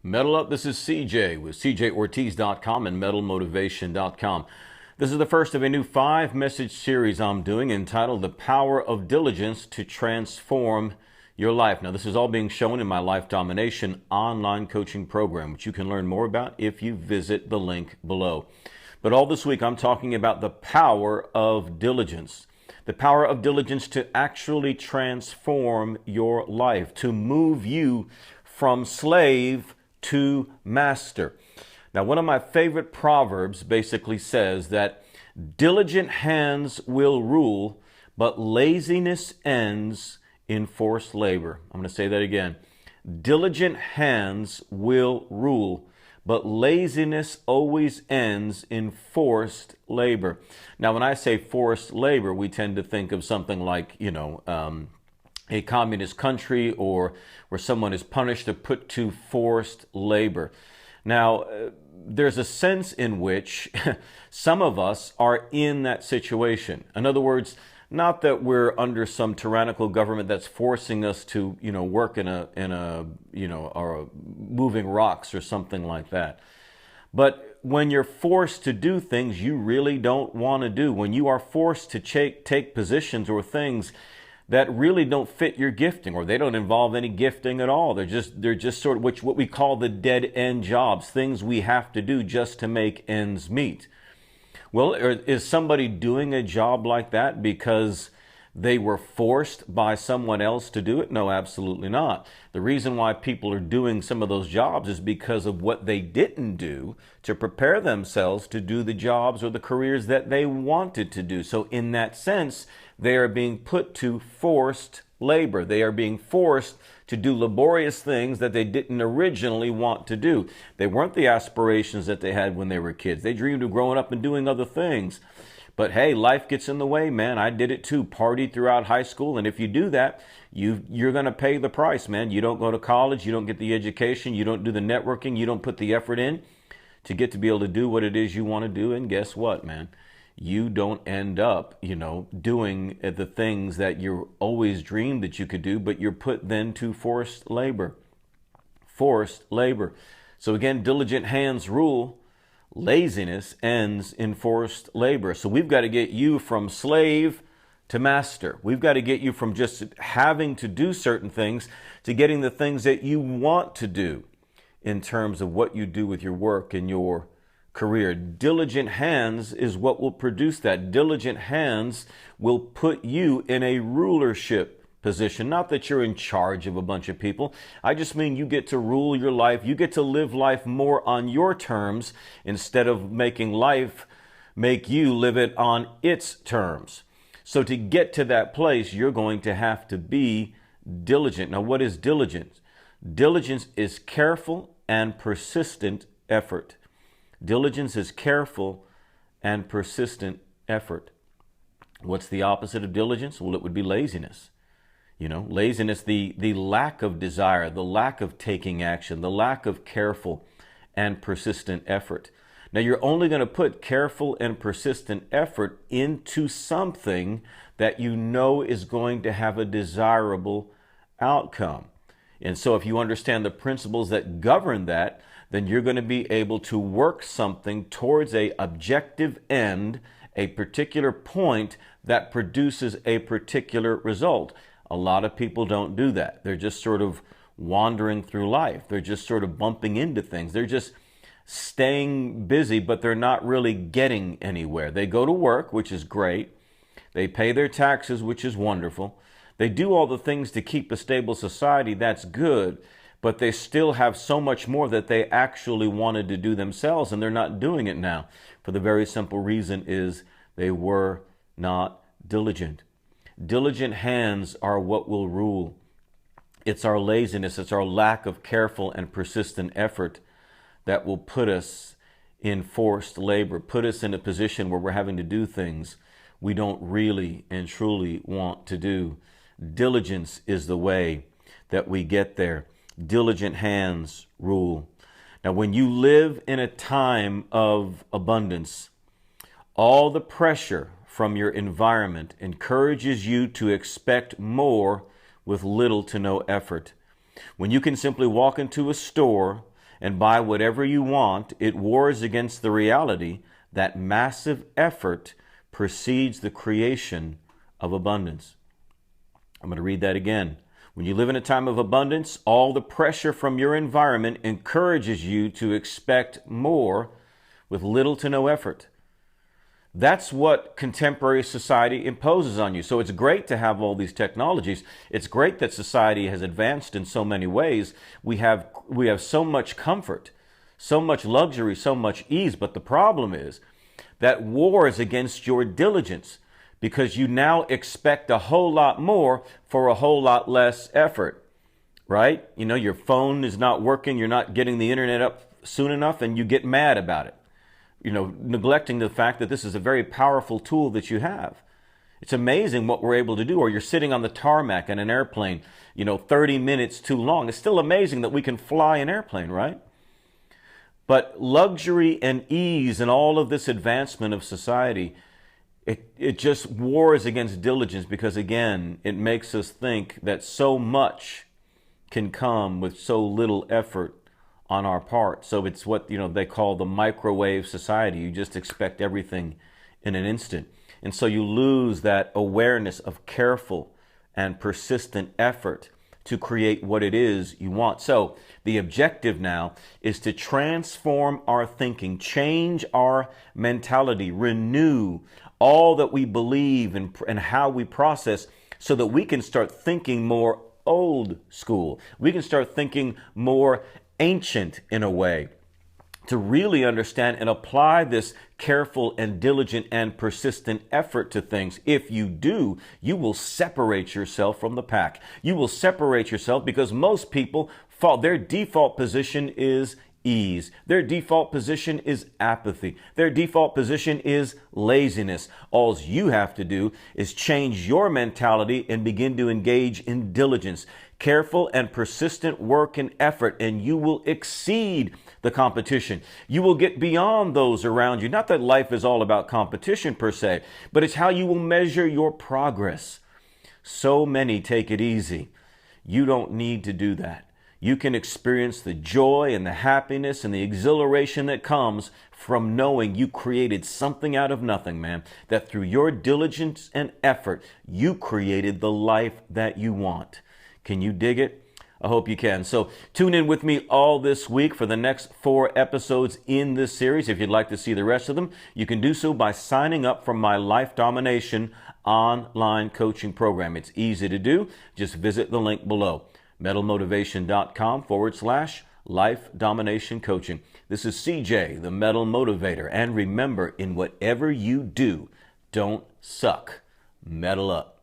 Metal Up, this is CJ with cjortiz.com and metalmotivation.com. This is the first of a new 5-message series I'm doing entitled The Power of Diligence to Transform Your Life. Now, this is all being shown in my Life Domination online coaching program, which you can learn more about if you visit the link below. But all this week, I'm talking about the power of diligence. The power of diligence to actually transform your life, to move you from slave to master. Now, one of my favorite proverbs basically says that diligent hands will rule, but laziness ends in forced labor. I'm going to say that again. Diligent hands will rule, but laziness always ends in forced labor. Now, when I say forced labor, we tend to think of something like, a communist country or where someone is punished or put to forced labor. Now, there's a sense in which some of us are in that situation. In other words, not that we're under some tyrannical government that's forcing us to, work in a or moving rocks or something like that. But when you're forced to do things you really don't want to do, when you are forced to take positions or things that really don't fit your gifting, or they don't involve any gifting at all. They're just sort of what we call the dead end jobs, things we have to do just to make ends meet. Well, is somebody doing a job like that because they were forced by someone else to do it? No, absolutely not. The reason why people are doing some of those jobs is because of what they didn't do to prepare themselves to do the jobs or the careers that they wanted to do. So in that sense, they are being put to forced labor. They are being forced to do laborious things that they didn't originally want to do. They weren't the aspirations that they had when they were kids. They dreamed of growing up and doing other things. But hey, life gets in the way, man. I did it too. Partied throughout high school. And if you do that, you're going to pay the price, man. You don't go to college. You don't get the education. You don't do the networking. You don't put the effort in to get to be able to do what it is you want to do. And guess what, man? You don't end up, doing the things that you always dreamed that you could do, but you're put then to forced labor. Forced labor. So again, diligent hands rule. Laziness ends in forced labor. So we've got to get you from slave to master. We've got to get you from just having to do certain things to getting the things that you want to do in terms of what you do with your work and your career. Diligent hands is what will produce that. Diligent hands will put you in a rulership position. Not that you're in charge of a bunch of people. I just mean you get to rule your life. You get to live life more on your terms instead of making life make you live it on its terms. So to get to that place, you're going to have to be diligent. Now, what is diligence? Diligence is careful and persistent effort. Diligence is careful and persistent effort. What's the opposite of diligence? Well, it would be laziness. Laziness, the lack of desire, the lack of taking action, the lack of careful and persistent effort. Now, you're only going to put careful and persistent effort into something that you know is going to have a desirable outcome. And so if you understand the principles that govern that, then you're going to be able to work something towards a objective end, a particular point that produces a particular result. A lot of people don't do that. They're just sort of wandering through life. They're just sort of bumping into things. They're just staying busy, but they're not really getting anywhere. They go to work, which is great. They pay their taxes, which is wonderful. They do all the things to keep a stable society. That's good. But they still have so much more that they actually wanted to do themselves, and they're not doing it now. For the very simple reason is they were not diligent. Diligent hands are what will rule. It's our laziness, it's our lack of careful and persistent effort that will put us in forced labor, put us in a position where we're having to do things we don't really and truly want to do. Diligence is the way that we get there. Diligent hands rule. Now, when you live in a time of abundance, all the pressure from your environment encourages you to expect more with little to no effort. When you can simply walk into a store and buy whatever you want, it wars against the reality that massive effort precedes the creation of abundance. I'm going to read that again. When you live in a time of abundance, all the pressure from your environment encourages you to expect more with little to no effort. That's what contemporary society imposes on you. So it's great to have all these technologies. It's great that society has advanced in so many ways. We have so much comfort, so much luxury, so much ease. But the problem is that wars against your diligence, because you now expect a whole lot more for a whole lot less effort, right? You know, your phone is not working, you're not getting the internet up soon enough, and you get mad about it. You know, neglecting the fact that this is a very powerful tool that you have. It's amazing what we're able to do. Or you're sitting on the tarmac in an airplane, 30 minutes too long. It's still amazing that we can fly an airplane, right? But luxury and ease and all of this advancement of society, it just wars against diligence, because, again, it makes us think that so much can come with so little effort on our part. So it's what they call the microwave society. You just expect everything in an instant. And so you lose that awareness of careful and persistent effort to create what it is you want. So the objective now is to transform our thinking, change our mentality, renew all that we believe and how we process, so that we can start thinking more old school. We can start thinking more ancient in a way, to really understand and apply this careful and diligent and persistent effort to things. If you do, you will separate yourself from the pack. You will separate yourself, because most people their default position is ease. Their default position is apathy. Their default position is laziness. All you have to do is change your mentality and begin to engage in diligence, careful and persistent work and effort, and you will exceed the competition. You will get beyond those around you. Not that life is all about competition per se, but it's how you will measure your progress. So many take it easy. You don't need to do that. You can experience the joy and the happiness and the exhilaration that comes from knowing you created something out of nothing, man. That through your diligence and effort, you created the life that you want. Can you dig it? I hope you can. So tune in with me all this week for the next 4 episodes in this series. If you'd like to see the rest of them, you can do so by signing up for my Life Domination online coaching program. It's easy to do. Just visit the link below. metalmotivation.com/Life Domination Coaching. This is CJ, the Metal Motivator. And remember, in whatever you do, don't suck. Metal up.